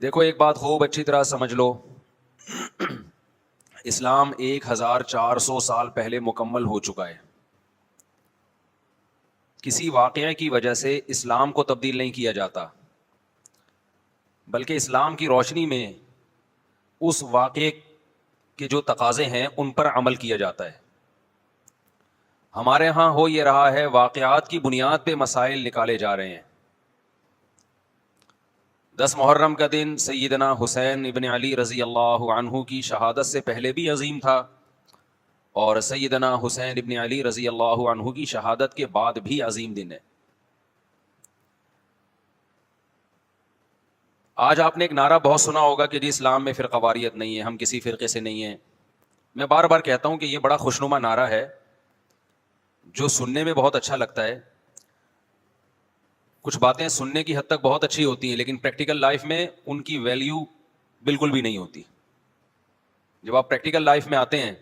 دیکھو ایک بات خوب اچھی طرح سمجھ لو، اسلام 1400 سال پہلے مکمل ہو چکا ہے. کسی واقعے کی وجہ سے اسلام کو تبدیل نہیں کیا جاتا، بلکہ اسلام کی روشنی میں اس واقعے کے جو تقاضے ہیں ان پر عمل کیا جاتا ہے. ہمارے ہاں ہو یہ رہا ہے، واقعات کی بنیاد پہ مسائل نکالے جا رہے ہیں. 10 محرم کا دن سیدنا حسین ابن علی رضی اللہ عنہ کی شہادت سے پہلے بھی عظیم تھا، اور سیدنا حسین ابن علی رضی اللہ عنہ کی شہادت کے بعد بھی عظیم دن ہے. آج آپ نے ایک نعرہ بہت سنا ہوگا کہ جی اسلام میں فرقہ واریت نہیں ہے، ہم کسی فرقے سے نہیں ہیں. میں بار بار کہتا ہوں کہ یہ بڑا خوشنما نعرہ ہے جو سننے میں بہت اچھا لگتا ہے. کچھ باتیں سننے کی حد تک بہت اچھی ہوتی ہیں، لیکن پریکٹیکل لائف میں ان کی ویلیو بالکل بھی نہیں ہوتی. جب آپ پریکٹیکل لائف میں آتے ہیں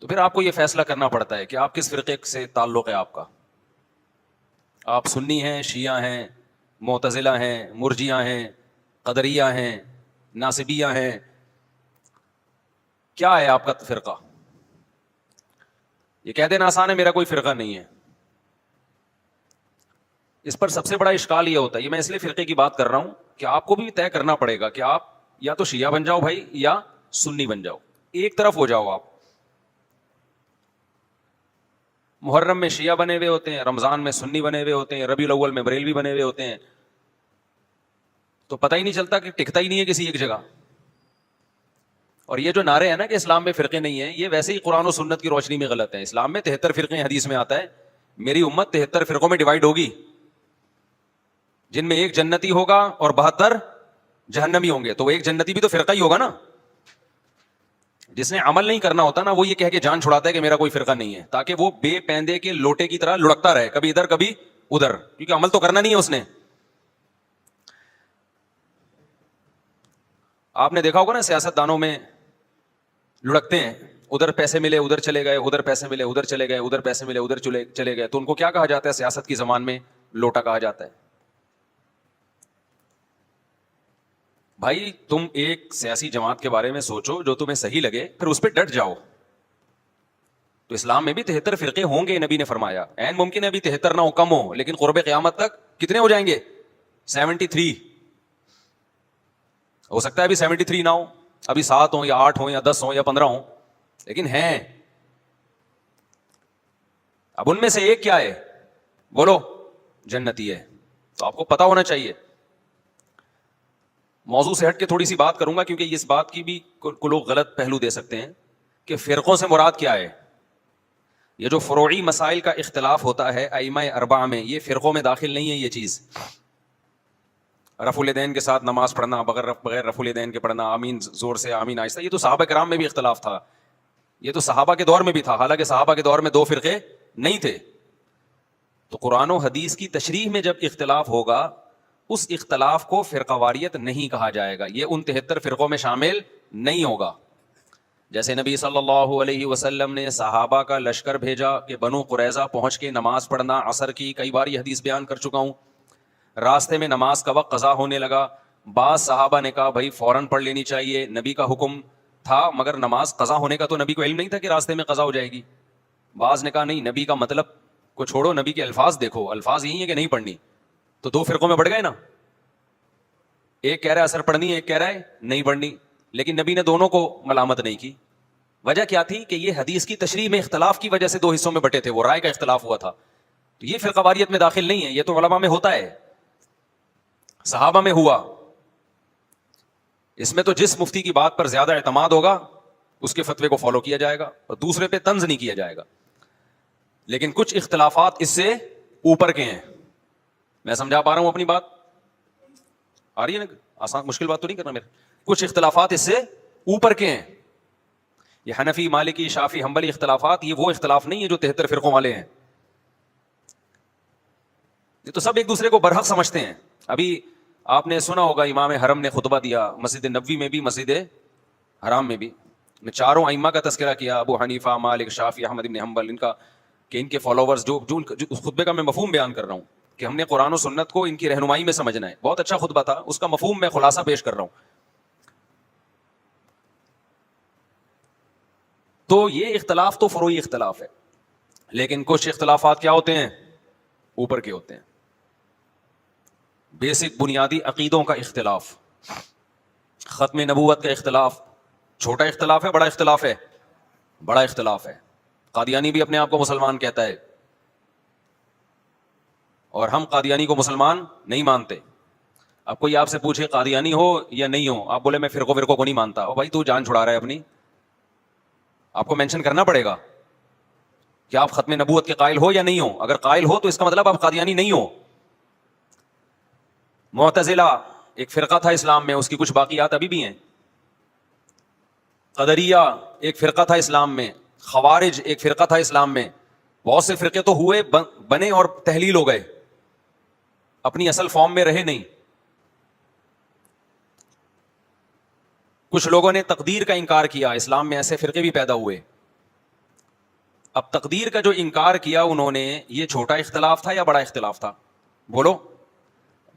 تو پھر آپ کو یہ فیصلہ کرنا پڑتا ہے کہ آپ کس فرقے سے تعلق ہے آپ کا. آپ سنی ہیں، شیعہ ہیں، معتزلہ ہیں، مرجیہ ہیں، قدریہ ہیں، ناصبیہ ہیں، کیا ہے آپ کا فرقہ؟ یہ کہہ دینا آسان ہے، میرا کوئی فرقہ نہیں ہے. اس پر سب سے بڑا اشکال یہ ہوتا ہے، یہ میں اس لیے فرقے کی بات کر رہا ہوں کہ آپ کو بھی طے کرنا پڑے گا کہ آپ یا تو شیعہ بن جاؤ بھائی، یا سنی بن جاؤ، ایک طرف ہو جاؤ. آپ محرم میں شیعہ بنے ہوئے ہوتے ہیں، رمضان میں سنی بنے ہوئے ہوتے ہیں، ربیع الاول میں بریلوی بنے ہوئے ہوتے ہیں، تو پتہ ہی نہیں چلتا کہ ٹکتا ہی نہیں ہے کسی ایک جگہ. اور یہ جو نعرے ہیں نا کہ اسلام میں فرقے نہیں ہیں، یہ ویسے ہی قرآن و سنت کی روشنی میں غلط ہیں. اسلام میں 73 فرقے ہیں، حدیث میں آتا ہے میری امت 73 فرقوں میں ڈیوائیڈ ہوگی، جن میں ایک جنتی ہوگا اور 72 جہنمی ہوں گے. تو ایک جنتی بھی تو فرقہ ہی ہوگا نا. جس نے عمل نہیں کرنا ہوتا نا، وہ یہ کہہ کے جان چھڑاتا ہے کہ میرا کوئی فرقہ نہیں ہے، تاکہ وہ بے پیندے کے لوٹے کی طرح لڑکتا رہے، کبھی ادھر کبھی ادھر، کیونکہ عمل تو کرنا نہیں ہے اس نے. آپ نے دیکھا ہوگا نا سیاست دانوں میں لڑکتے ہیں، ادھر پیسے ملے ادھر چلے گئے، ادھر پیسے ملے ادھر چلے گئے، ادھر پیسے ملے ادھر چلے گئے. تو ان کو کیا کہا جاتا ہے سیاست کی زبان میں؟ لوٹا کہا جاتا ہے. بھائی تم ایک سیاسی جماعت کے بارے میں سوچو جو تمہیں صحیح لگے، پھر اس پہ ڈٹ جاؤ. تو اسلام میں بھی 73 فرقے ہوں گے، نبی نے فرمایا. عین ممکن ہے ابھی 73 نہ ہو، کم ہو، لیکن قرب قیامت تک کتنے ہو جائیں گے؟ 73. ہو سکتا ہے ابھی 73 نہ ہو، ابھی 7 ہوں یا 8 ہوں یا 10 ہوں یا 15 ہوں، لیکن ہیں. اب ان میں سے ایک کیا ہے؟ بولو. جنتی ہے. تو آپ کو پتا ہونا چاہیے. موضوع سے ہٹ کے تھوڑی سی بات کروں گا، کیونکہ اس بات کی بھی کو لوگ غلط پہلو دے سکتے ہیں کہ فرقوں سے مراد کیا ہے. یہ جو فروعی مسائل کا اختلاف ہوتا ہے ائمہ اربعہ میں، یہ فرقوں میں داخل نہیں ہے. یہ چیز رفع الیدین کے ساتھ نماز پڑھنا، بغیر رفع الیدین کے پڑھنا، آمین زور سے آمین آہستہ، یہ تو صحابہ کرام میں بھی اختلاف تھا. یہ تو صحابہ کے دور میں بھی تھا، حالانکہ صحابہ کے دور میں 2 فرقے نہیں تھے. تو قرآن و حدیث کی تشریح میں جب اختلاف ہوگا، اس اختلاف کو فرقہ واریت نہیں کہا جائے گا. یہ ان 73 فرقوں میں شامل نہیں ہوگا. جیسے نبی صلی اللہ علیہ وسلم نے صحابہ کا لشکر بھیجا کہ بنو قریظہ پہنچ کے نماز پڑھنا عصر کی، کئی بار یہ حدیث بیان کر چکا ہوں. راستے میں نماز کا وقت قضا ہونے لگا، بعض صحابہ نے کہا بھائی فوراً پڑھ لینی چاہیے، نبی کا حکم تھا، مگر نماز قضا ہونے کا تو نبی کو علم نہیں تھا کہ راستے میں قضا ہو جائے گی. بعض نے کہا نہیں، نبی کا مطلب کو چھوڑو، نبی کے الفاظ دیکھو، الفاظ یہی ہیں کہ نہیں پڑھنی. تو 2 فرقوں میں بڑھ گئے نا. ایک کہہ رہا ہے اثر پڑھنی ہے، ایک کہہ رہا ہے نہیں پڑھنی، لیکن نبی نے دونوں کو ملامت نہیں کی. وجہ کیا تھی؟ کہ یہ حدیث کی تشریح میں اختلاف کی وجہ سے 2 حصوں میں بٹے تھے، وہ رائے کا اختلاف ہوا تھا. تو یہ فرقہ واریت میں داخل نہیں ہے، یہ تو علماء میں ہوتا ہے، صحابہ میں ہوا. اس میں تو جس مفتی کی بات پر زیادہ اعتماد ہوگا اس کے فتوے کو فالو کیا جائے گا اور دوسرے پہ طنز نہیں کیا جائے گا. لیکن کچھ اختلافات اس سے اوپر کے ہیں. میں سمجھا پا رہا ہوں اپنی بات؟ آ رہی ہے نا؟ آسان مشکل بات تو نہیں کرنا میرے. کچھ اختلافات اس سے اوپر کے ہیں. یہ حنفی، مالکی، شافعی، حنبلی اختلافات، یہ وہ اختلاف نہیں ہے جو 73 فرقوں والے ہیں. یہ تو سب ایک دوسرے کو برحق سمجھتے ہیں. ابھی آپ نے سنا ہوگا امام حرم نے خطبہ دیا، مسجد نبوی میں بھی مسجد حرام میں بھی. میں چاروں ائمہ کا تذکرہ کیا، ابو حنیفہ، مالک، شافعی، احمد بن حنبل، ان کا کہ ان کے فالوورز جو اس خطبے کا میں مفہوم بیان کر رہا ہوں. کہ ہم نے قرآن و سنت کو ان کی رہنمائی میں سمجھنا ہے. بہت اچھا خطبہ تھا, اس کا مفہوم میں خلاصہ پیش کر رہا ہوں. تو یہ اختلاف تو فروعی اختلاف ہے, لیکن کچھ اختلافات کیا ہوتے ہیں, اوپر کے ہوتے ہیں. بیسک بنیادی عقیدوں کا اختلاف, ختم نبوت کا اختلاف, چھوٹا اختلاف ہے بڑا اختلاف ہے, بڑا اختلاف ہے. قادیانی بھی اپنے آپ کو مسلمان کہتا ہے, اور ہم قادیانی کو مسلمان نہیں مانتے. اب کوئی آپ سے پوچھے قادیانی ہو یا نہیں ہو, آپ بولے میں فرقوں کو نہیں مانتا, او بھائی تو جان چھڑا رہا ہے اپنی. آپ کو مینشن کرنا پڑے گا کہ آپ ختم نبوت کے قائل ہو یا نہیں ہو. اگر قائل ہو تو اس کا مطلب آپ قادیانی نہیں ہو. معتزلہ ایک فرقہ تھا اسلام میں, اس کی کچھ باقیات ابھی بھی ہیں. قدریہ ایک فرقہ تھا اسلام میں. خوارج ایک فرقہ تھا اسلام میں. بہت سے فرقے تو ہوئے, بنے اور تحلیل ہو گئے, اپنی اصل فارم میں رہے نہیں. کچھ لوگوں نے تقدیر کا انکار کیا, اسلام میں ایسے فرقے بھی پیدا ہوئے. اب تقدیر کا جو انکار کیا انہوں نے, یہ چھوٹا اختلاف تھا یا بڑا اختلاف تھا؟ بولو,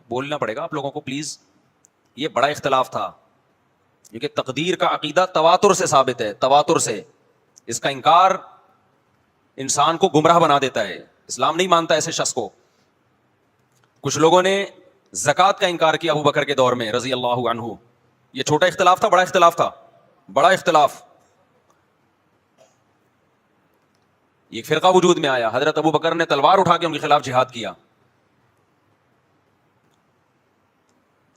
بولنا پڑے گا آپ لوگوں کو پلیز. یہ بڑا اختلاف تھا, کیونکہ تقدیر کا عقیدہ تواتر سے ثابت ہے, تواتر سے. اس کا انکار انسان کو گمراہ بنا دیتا ہے, اسلام نہیں مانتا ایسے شخص کو. کچھ لوگوں نے زکوٰۃ کا انکار کیا ابو بکر کے دور میں رضی اللہ عنہ. یہ چھوٹا اختلاف تھا بڑا اختلاف تھا؟ بڑا اختلاف. ایک فرقہ وجود میں آیا, حضرت ابو بکر نے تلوار اٹھا کے ان کے خلاف جہاد کیا.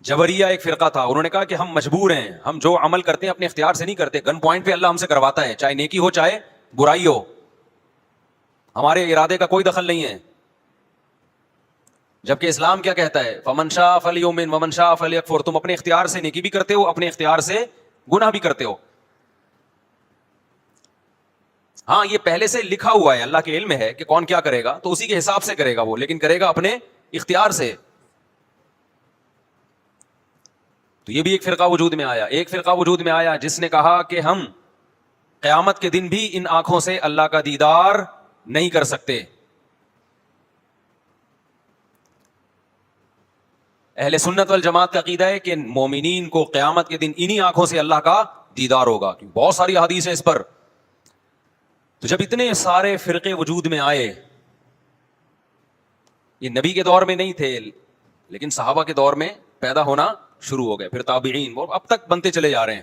جبریہ ایک فرقہ تھا, انہوں نے کہا کہ ہم مجبور ہیں, ہم جو عمل کرتے ہیں اپنے اختیار سے نہیں کرتے, گن پوائنٹ پہ اللہ ہم سے کرواتا ہے, چاہے نیکی ہو چاہے برائی ہو, ہمارے ارادے کا کوئی دخل نہیں ہے. جبکہ اسلام کیا کہتا ہے, فمن شاء فلیؤمن ومن شاء فلیکفر. تم اپنے اختیار سے نیکی بھی کرتے ہو, اپنے اختیار سے گناہ بھی کرتے ہو. ہاں یہ پہلے سے لکھا ہوا ہے, اللہ کے علم ہے کہ کون کیا کرے گا, تو اسی کے حساب سے کرے گا وہ, لیکن کرے گا اپنے اختیار سے. تو یہ بھی ایک فرقہ وجود میں آیا. ایک فرقہ وجود میں آیا جس نے کہا کہ ہم قیامت کے دن بھی ان آنکھوں سے اللہ کا دیدار نہیں کر سکتے. اہل سنت والجماعت کا عقیدہ ہے کہ مومنین کو قیامت کے دن انہی آنکھوں سے اللہ کا دیدار ہوگا. بہت ساری احادیث ہیں اس پر. تو جب اتنے سارے فرقے وجود میں آئے, یہ نبی کے دور میں نہیں تھے لیکن صحابہ کے دور میں پیدا ہونا شروع ہو گئے, پھر تابعین, اور اب تک بنتے چلے جا رہے ہیں.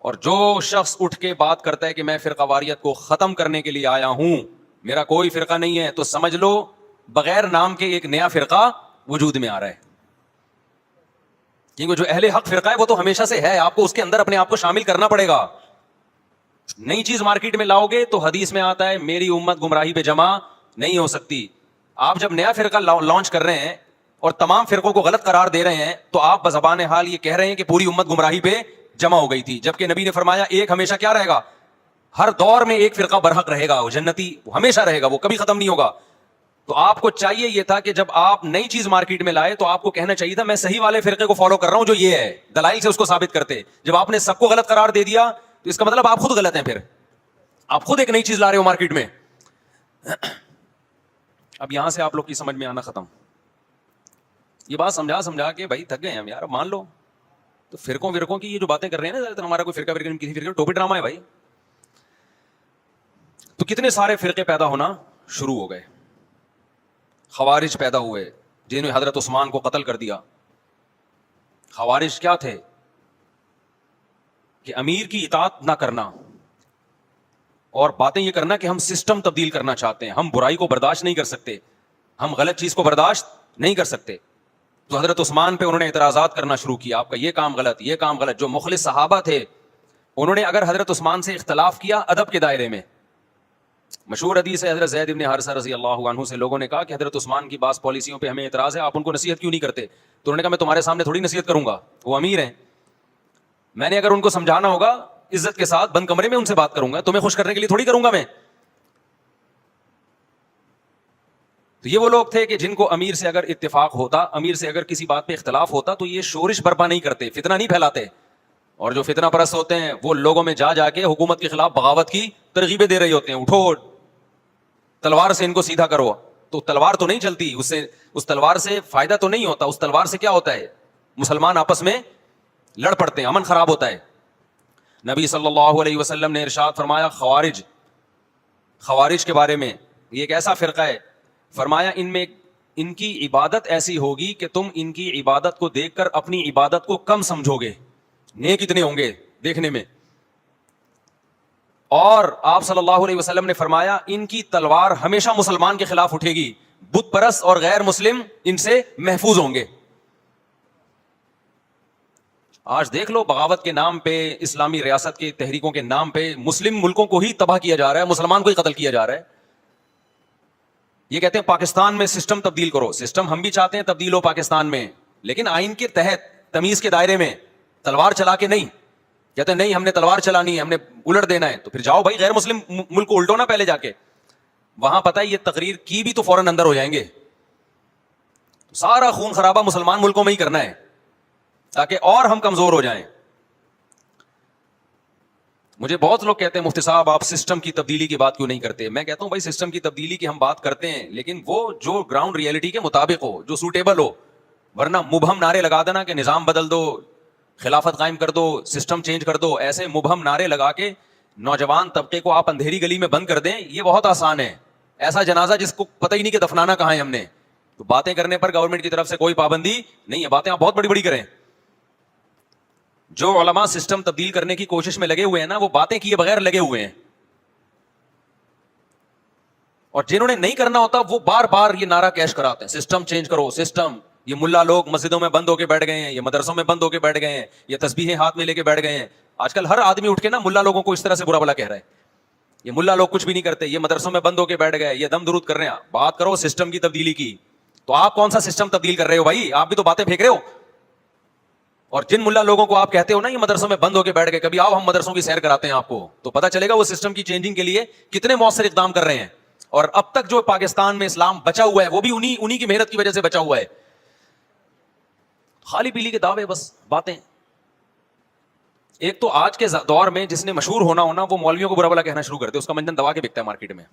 اور جو شخص اٹھ کے بات کرتا ہے کہ میں فرقہ واریت کو ختم کرنے کے لیے آیا ہوں, میرا کوئی فرقہ نہیں ہے, تو سمجھ لو بغیر نام کے ایک نیا فرقہ وجود میں آ رہا ہے. کیونکہ جو اہل حق فرقہ ہے وہ تو ہمیشہ سے ہے, آپ کو اس کے اندر اپنے آپ کو شامل کرنا پڑے گا. نئی چیز مارکیٹ میں لاؤ گے تو حدیث میں آتا ہے میری امت گمراہی پہ جمع نہیں ہو سکتی. آپ جب نیا فرقہ لانچ کر رہے ہیں اور تمام فرقوں کو غلط قرار دے رہے ہیں, تو آپ بزبان حال یہ کہہ رہے ہیں کہ پوری امت گمراہی پہ جمع ہو گئی تھی. جبکہ نبی نے فرمایا ایک ہمیشہ کیا رہے گا, ہر دور میں ایک فرقہ برحق رہے گا, وہ جنتی, وہ ہمیشہ رہے گا, وہ کبھی ختم نہیں ہوگا. تو آپ کو چاہیے یہ تھا کہ جب آپ نئی چیز مارکیٹ میں لائے تو آپ کو کہنا چاہیے تھا میں صحیح والے فرقے کو فالو کر رہا ہوں جو یہ ہے, دلائل سے اس کو ثابت کرتے. جب آپ نے سب کو غلط قرار دے دیا تو اس کا مطلب آپ خود غلط ہیں, پھر آپ خود ایک نئی چیز لا رہے ہو مارکیٹ میں. اب یہاں سے آپ لوگ کی سمجھ میں آنا ختم. یہ بات سمجھا کے بھائی تھک گئے ہم یار, مان لو. تو فرقوں کی یہ جو باتیں کر رہے ہیں نا, زیادہ تر ہمارا کوئی فرقہ کسی فرقے ٹوپی ڈرامہ ہے بھائی. تو کتنے سارے فرقے پیدا ہونا شروع ہو گئے. خوارج پیدا ہوئے جنہوں نے حضرت عثمان کو قتل کر دیا. خوارج کیا تھے کہ امیر کی اطاعت نہ کرنا اور باتیں یہ کرنا کہ ہم سسٹم تبدیل کرنا چاہتے ہیں, ہم برائی کو برداشت نہیں کر سکتے, ہم غلط چیز کو برداشت نہیں کر سکتے. تو حضرت عثمان پہ انہوں نے اعتراضات کرنا شروع کیا, آپ کا یہ کام غلط, یہ کام غلط. جو مخلص صحابہ تھے انہوں نے اگر حضرت عثمان سے اختلاف کیا ادب کے دائرے میں, مشہور حدیث ہے حضرت زید بن حارثہ رضی اللہ عنہ سے لوگوں نے کہا کہ حضرت عثمان کی بعض پالیسیوں پہ ہمیں اعتراض ہے, آپ ان کو نصیحت کیوں نہیں کرتے؟ تو انہوں نے کہا میں تمہارے سامنے تھوڑی نصیحت کروں گا, وہ امیر ہیں, میں نے اگر ان کو سمجھانا ہوگا عزت کے ساتھ بند کمرے میں ان سے بات کروں گا, تمہیں خوش کرنے کے لیے تھوڑی کروں گا میں. تو یہ وہ لوگ تھے کہ جن کو امیر سے اگر اتفاق ہوتا, امیر سے اگر کسی بات پہ اختلاف ہوتا تو یہ شورش برپا نہیں کرتے, فتنہ نہیں پھیلاتے. اور جو فتنہ پرست ہوتے ہیں وہ لوگوں میں جا کے حکومت کے خلاف بغاوت کی ترغیبیں دے رہے ہوتے ہیں, اٹھو تلوار سے ان کو سیدھا کرو. تو تلوار تو نہیں چلتی, اس تلوار سے فائدہ تو نہیں ہوتا. اس تلوار سے کیا ہوتا ہے, مسلمان آپس میں لڑ پڑتے ہیں, امن خراب ہوتا ہے. نبی صلی اللہ علیہ وسلم نے ارشاد فرمایا خوارج کے بارے میں, یہ ایک ایسا فرقہ ہے, فرمایا ان کی عبادت ایسی ہوگی کہ تم ان کی عبادت کو دیکھ کر اپنی عبادت کو کم سمجھو گے, نیک اتنے ہوں گے دیکھنے میں. اور آپ صلی اللہ علیہ وسلم نے فرمایا ان کی تلوار ہمیشہ مسلمان کے خلاف اٹھے گی, بت پرست اور غیر مسلم ان سے محفوظ ہوں گے. آج دیکھ لو, بغاوت کے نام پہ, اسلامی ریاست کی تحریکوں کے نام پہ مسلم ملکوں کو ہی تباہ کیا جا رہا ہے, مسلمان کو ہی قتل کیا جا رہا ہے. یہ کہتے ہیں پاکستان میں سسٹم تبدیل کرو, سسٹم ہم بھی چاہتے ہیں تبدیل ہو پاکستان میں, لیکن آئین کے تحت, تمیز کے دائرے میں, تلوار چلا کے نہیں. کہتے ہیں نہیں ہم نے تلوار چلانی ہے, ہم نے الٹ دینا ہے, تو پھر جاؤ بھائی غیر مسلم ملک کو الٹو نا پہلے جا کے. وہاں پتہ ہے یہ تقریر کی بھی تو فوراً اندر ہو جائیں گے. سارا خون خرابہ مسلمان ملکوں میں ہی کرنا ہے تاکہ اور ہم کمزور ہو جائیں. مجھے بہت لوگ کہتے ہیں مفتی صاحب آپ سسٹم کی تبدیلی کی بات کیوں نہیں کرتے. میں کہتا ہوں بھائی سسٹم کی تبدیلی کی ہم بات کرتے ہیں, لیکن وہ جو گراؤنڈ ریئلٹی کے مطابق ہو, جو سوٹیبل ہو. ورنہ مبہم نعرے لگا دینا کہ نظام بدل دو, خلافت قائم کر دو, سسٹم چینج کر دو, ایسے مبہم نعرے لگا کے نوجوان طبقے کو آپ اندھیری گلی میں بند کر دیں, یہ بہت آسان ہے. ایسا جنازہ جس کو پتہ ہی نہیں کہ دفنانا کہاں ہے ہم نے, تو باتیں کرنے پر گورنمنٹ کی طرف سے کوئی پابندی نہیں ہے, باتیں آپ بہت بڑی بڑی کریں. جو علماء سسٹم تبدیل کرنے کی کوشش میں لگے ہوئے ہیں نا, وہ باتیں کیے بغیر لگے ہوئے ہیں. اور جنہوں نے نہیں کرنا ہوتا وہ بار بار یہ نعرہ کیش کراتے ہیں سسٹم چینج کرو سسٹم. یہ ملا لوگ مسجدوں میں بند ہو کے بیٹھ گئے ہیں, یہ مدرسوں میں بند ہو کے بیٹھ گئے ہیں, یہ تسبیحیں ہاتھ میں لے کے بیٹھ گئے ہیں. آج کل ہر آدمی اٹھ کے نا ملا لوگوں کو اس طرح سے برا بلا کہہ رہا ہے, یہ ملا لوگ کچھ بھی نہیں کرتے, یہ مدرسوں میں بند ہو کے بیٹھ گئے, یہ دم درود کر رہے ہیں. بات کرو سسٹم کی تبدیلی کی, تو آپ کون سا سسٹم تبدیل کر رہے ہو بھائی, آپ بھی تو باتیں پھینک رہے ہو. اور جن ملا لوگوں کو آپ کہتے ہو نا یہ مدرسوں میں بند ہو کے بیٹھ گئے, کبھی آؤ ہم مدرسوں کی سیر کراتے ہیں آپ کو, تو پتہ چلے گا وہ سسٹم کی چینجنگ کے لیے کتنے مؤثر اقدام کر رہے ہیں. اور اب تک جو پاکستان میں اسلام بچا ہوا ہے وہ بھی انہی کی محنت کی وجہ سے بچا ہوا ہے. خالی پیلی کے دعوے, بس باتیں. ایک تو آج کے دور میں جس نے مشہور ہونا وہ مولویوں کو برا بلا کہنا شروع کر دے, اس کا منجن دبا کے بکتا ہے مارکیٹ میں.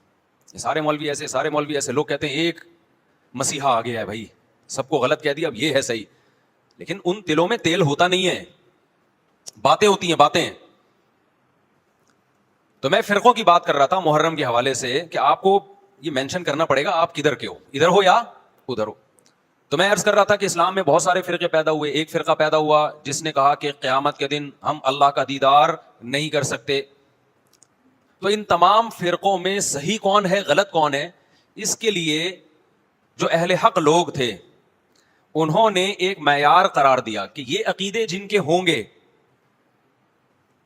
یہ سارے مولوی ایسے, سارے مولوی ایسے. لوگ کہتے ہیں ایک مسیحا آ گیا ہے بھائی, سب کو غلط کہہ دیا, اب یہ ہے صحیح. لیکن ان دلوں میں تیل ہوتا نہیں ہے, باتیں ہوتی ہیں باتیں. تو میں فرقوں کی بات کر رہا تھا محرم کے حوالے سے کہ آپ کو یہ مینشن کرنا پڑے گا آپ کدھر کے ہو, ادھر ہو یا ادھر ہو. تو میں عرض کر رہا تھا کہ اسلام میں بہت سارے فرقے پیدا ہوئے. ایک فرقہ پیدا ہوا جس نے کہا کہ قیامت کے دن ہم اللہ کا دیدار نہیں کر سکتے. تو ان تمام فرقوں میں صحیح کون ہے غلط کون ہے, اس کے لیے جو اہل حق لوگ تھے انہوں نے ایک معیار قرار دیا کہ یہ عقیدے جن کے ہوں گے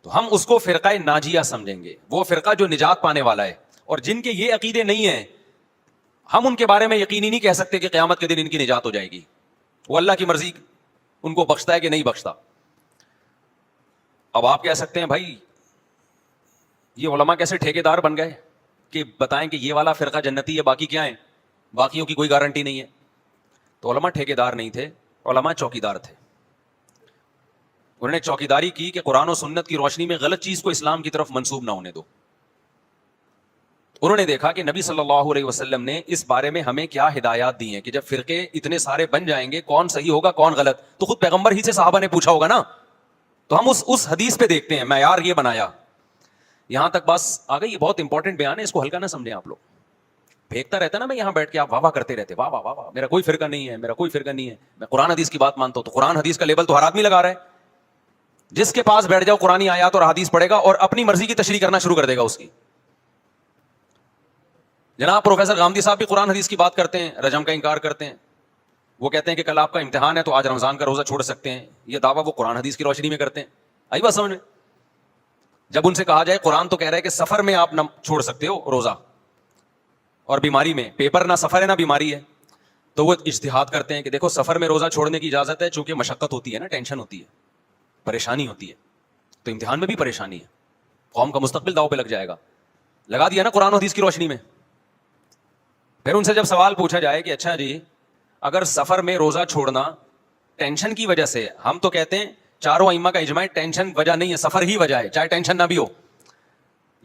تو ہم اس کو فرقہ ناجیہ سمجھیں گے, وہ فرقہ جو نجات پانے والا ہے. اور جن کے یہ عقیدے نہیں ہیں ہم ان کے بارے میں یقینی نہیں کہہ سکتے کہ قیامت کے دن ان کی نجات ہو جائے گی. وہ اللہ کی مرضی ان کو بخشتا ہے کہ نہیں بخشتا. اب آپ کہہ سکتے ہیں بھائی یہ علماء کیسے ٹھیکیدار بن گئے کہ بتائیں کہ یہ والا فرقہ جنتی ہے باقی کیا ہے, باقیوں کی کوئی گارنٹی نہیں ہے. تو علماء ٹھیکیدار نہیں تھے, علماء چوکیدار تھے. انہوں نے چوکیداری کی کہ قرآن و سنت کی روشنی میں غلط چیز کو اسلام کی طرف منسوب نہ ہونے دو. انہوں نے دیکھا کہ نبی صلی اللہ علیہ وسلم نے اس بارے میں ہمیں کیا ہدایات دی ہیں کہ جب فرقے اتنے سارے بن جائیں گے کون صحیح ہوگا کون غلط, تو خود پیغمبر ہی سے صحابہ نے پوچھا ہوگا نا. تو ہم اس حدیث پہ دیکھتے ہیں, معیار یہ بنایا. یہاں تک بس آ گئی, یہ بہت انپورٹنٹ بیان ہے, اس کو ہلکا نہ سمجھیں آپ لوگ. پھینکتا رہتا نا میں یہاں بیٹھ کے, آپ واہ واہ کرتے رہتے, واہ واہ واہ واہ میرا کوئی فرقہ نہیں ہے, میرا کوئی فرقہ نہیں ہے, میں قرآن حدیث کی بات مانتا ہوں. تو قرآن حدیث کا لیبل تو ہر آدمی لگا رہا ہے. جس کے پاس بیٹھ جاؤ قرآنی آیات اور حدیث پڑھے گا اور اپنی مرضی کی تشریح کرنا شروع کر دے گا اس کی. جناب پروفیسر غامدی صاحب بھی قرآن حدیث کی بات کرتے ہیں, رجم کا انکار کرتے ہیں. وہ کہتے ہیں کہ کل آپ کا امتحان ہے تو آج رمضان کا روزہ چھوڑ سکتے ہیں. یہ دعویٰ وہ قرآن حدیث کی روشنی میں کرتے ہیں. آئی بات سمجھ میں؟ جب ان سے کہا جائے قرآن تو کہہ رہا ہے کہ سفر میں آپ نہ چھوڑ سکتے ہو روزہ, اور بیماری میں, پیپر نہ سفر ہے نہ بیماری ہے, تو وہ اجتہاد کرتے ہیں کہ دیکھو سفر میں روزہ چھوڑنے کی اجازت ہے چونکہ مشقت ہوتی ہے نا, ٹینشن ہوتی ہے, پریشانی ہوتی ہے. تو امتحان میں بھی پریشانی ہے, قوم کا مستقبل داؤ پہ لگ جائے گا. لگا دیا نا قرآن و حدیث کی روشنی میں. پھر ان سے جب سوال پوچھا جائے کہ اچھا جی اگر سفر میں روزہ چھوڑنا ٹینشن کی وجہ سے, ہم تو کہتے ہیں چاروں ائمہ کا اجماع ٹینشن وجہ نہیں ہے, سفر ہی وجہ ہے, چاہے ٹینشن نہ بھی ہو.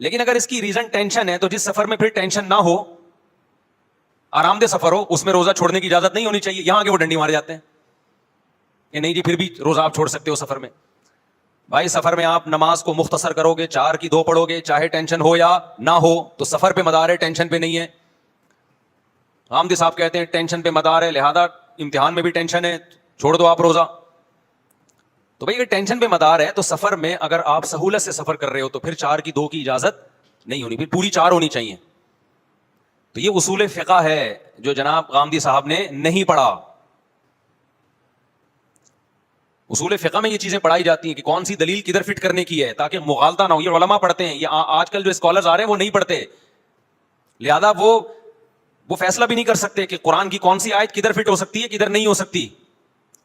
لیکن اگر اس کی ریزن ٹینشن ہے تو جس سفر میں پھر ٹینشن نہ ہو آرام دہ سفر ہو اس میں روزہ چھوڑنے کی اجازت نہیں ہونی چاہیے. یہاں کے وہ ڈنڈی مار جاتے ہیں کہ نہیں جی پھر بھی روزہ آپ چھوڑ سکتے ہو سفر میں. بھائی سفر میں آپ نماز کو مختصر کرو گے, 4 کی 2 پڑھو گے, چاہے ٹینشن ہو یا نہ ہو, تو سفر پہ مدار ہے, ٹینشن پہ نہیں ہے. غامدی صاحب کہتے ہیں ٹینشن پہ مدار ہے, لہذا امتحان میں بھی ٹینشن ہے, چھوڑ دو آپ روزہ. تو بھائی اگر ٹینشن پہ مدار ہے تو سفر میں اگر آپ سہولت سے سفر کر رہے ہو تو پھر 4 کی 2 کی اجازت نہیں ہونی, پھر پوری 4 ہونی چاہیے. تو یہ اصول فقہ ہے جو جناب غامدی صاحب نے نہیں پڑھا. اصول فقہ میں یہ چیزیں پڑھائی جاتی ہیں کہ کون سی دلیل کدھر فٹ کرنے کی ہے تاکہ مغالطہ نہ ہو. یہ علماء پڑھتے ہیں, یہ آج کل جو اسکالرز آ رہے ہیں وہ نہیں پڑھتے, لہذا وہ فیصلہ بھی نہیں کر سکتے کہ قرآن کی کون سی آیت کدھر فٹ ہو سکتی ہے کدھر نہیں ہو سکتی.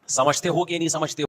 سمجھتے ہو کہ نہیں سمجھتے ہو؟